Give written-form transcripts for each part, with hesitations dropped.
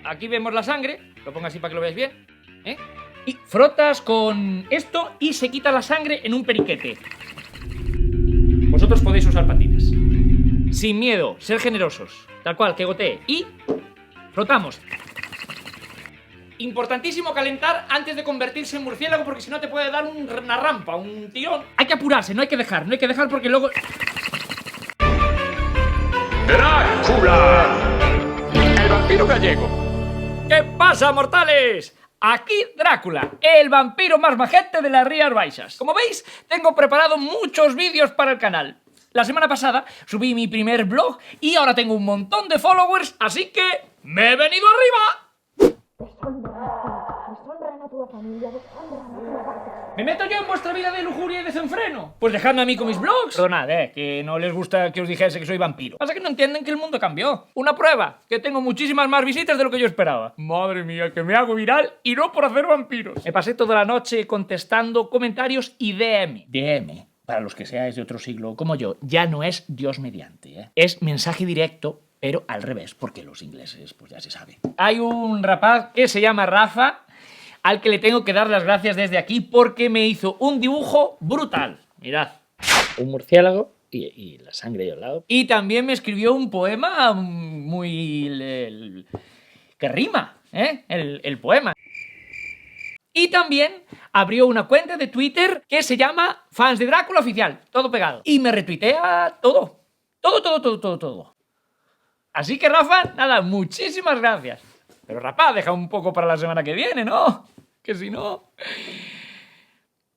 aquí vemos la sangre. Lo pongo así para que lo veáis bien, ¿eh? Y frotas con esto y se quita la sangre en un periquete. Vosotros podéis usar patinas. Sin miedo, ser generosos. Tal cual, que gotee. Y frotamos. Importantísimo calentar antes de convertirse en murciélago, porque si no te puede dar una rampa, un tirón. Hay que apurarse, no hay que dejar porque luego... ¡Drácula! El vampiro gallego. ¿Qué pasa, mortales? Aquí Drácula, el vampiro más majete de las Rías Baixas. Como veis, tengo preparado muchos vídeos para el canal. La semana pasada subí mi primer vlog y ahora tengo un montón de followers, así que ¡me he venido arriba! ¿Me meto yo en vuestra vida de lujuria y desenfreno? Pues dejadme a mí con mis vlogs. Perdonad, que no les gusta que os dijese que soy vampiro. Pasa que no entienden que el mundo cambió. Una prueba, que tengo muchísimas más visitas de lo que yo esperaba. Madre mía, que me hago viral y no por hacer vampiros. Me pasé toda la noche contestando comentarios y DM. DM, para los que seáis de otro siglo como yo, ya no es Dios mediante, ¿eh? Es mensaje directo, pero al revés, porque los ingleses, pues ya se sabe. Hay un rapaz que se llama Rafa, al que le tengo que dar las gracias desde aquí porque me hizo un dibujo brutal. Mirad, un murciélago y la sangre ahí al lado. Y también me escribió un poema muy... que rima, ¿eh? El poema. Y también abrió una cuenta de Twitter que se llama Fans de Drácula Oficial, todo pegado. Y me retuitea todo. Todo. Así que, Rafa, nada, muchísimas gracias. Pero, Rafa, deja un poco para la semana que viene, ¿no? Que si no...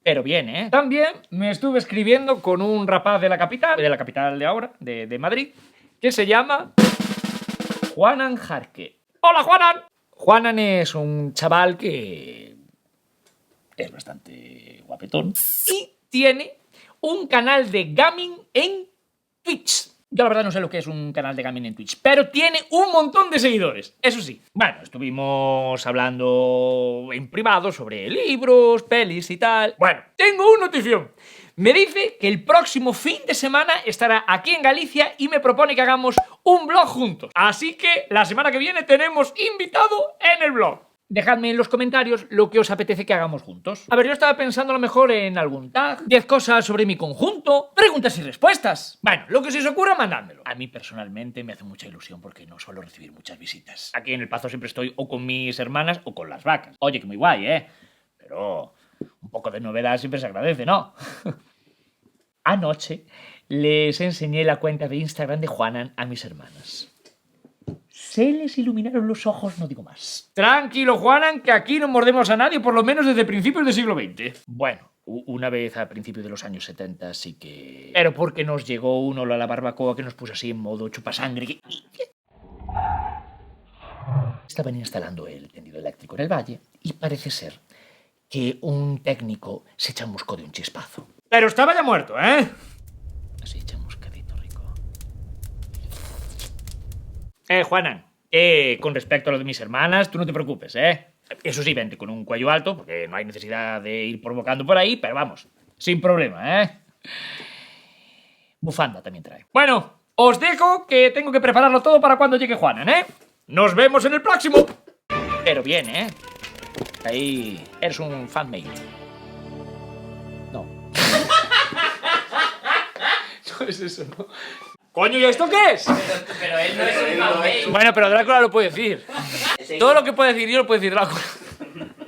Pero bien, ¿eh? También me estuve escribiendo con un rapaz de la capital de ahora, de Madrid, que se llama Juanan Jarque. ¡Hola, Juanan! Juanan es un chaval que es bastante guapetón y tiene un canal de gaming en Twitch. Yo la verdad no sé lo que es un canal de gaming en Twitch, pero tiene un montón de seguidores, eso sí. Bueno, estuvimos hablando en privado sobre libros, pelis y tal. Bueno, tengo una notición. Me dice que el próximo fin de semana estará aquí en Galicia y me propone que hagamos un vlog juntos. Así que la semana que viene tenemos invitado en el vlog. Dejadme en los comentarios lo que os apetece que hagamos juntos. A ver, yo estaba pensando a lo mejor en algún tag, 10 cosas sobre mi conjunto, preguntas y respuestas. Bueno, lo que se os ocurra, mandádmelo. A mí personalmente me hace mucha ilusión porque no suelo recibir muchas visitas. Aquí en El Pazo siempre estoy o con mis hermanas o con las vacas. Oye, que muy guay, ¿eh? Pero un poco de novedad siempre se agradece, ¿no? Anoche les enseñé la cuenta de Instagram de Juanan a mis hermanas. Se les iluminaron los ojos, no digo más. Tranquilo, Juanan, que aquí no mordemos a nadie, por lo menos desde principios del siglo XX. Bueno, una vez a principios de los años 70 sí que... Pero porque nos llegó un olor a la barbacoa que nos puso así en modo chupasangre. Estaban instalando el tendido eléctrico en el valle y parece ser que un técnico se chamuscó de un chispazo. Pero estaba ya muerto, ¿eh? Así, chamuscadito rico. Juanan, con respecto a lo de mis hermanas, tú no te preocupes, ¿eh? Eso sí, vente con un cuello alto, porque no hay necesidad de ir provocando por ahí, pero vamos, sin problema, ¿eh? Bufanda también trae. Bueno, os dejo que tengo que prepararlo todo para cuando llegue Juanan, ¿eh? ¡Nos vemos en el próximo! Pero bien, ¿eh? Ahí eres un fanmate. No. No es eso, ¿no? ¡Coño, y esto qué es! Pero él no es un fanmate. Bueno, pero Drácula lo puede decir. Todo lo que puede decir yo lo puede decir Drácula.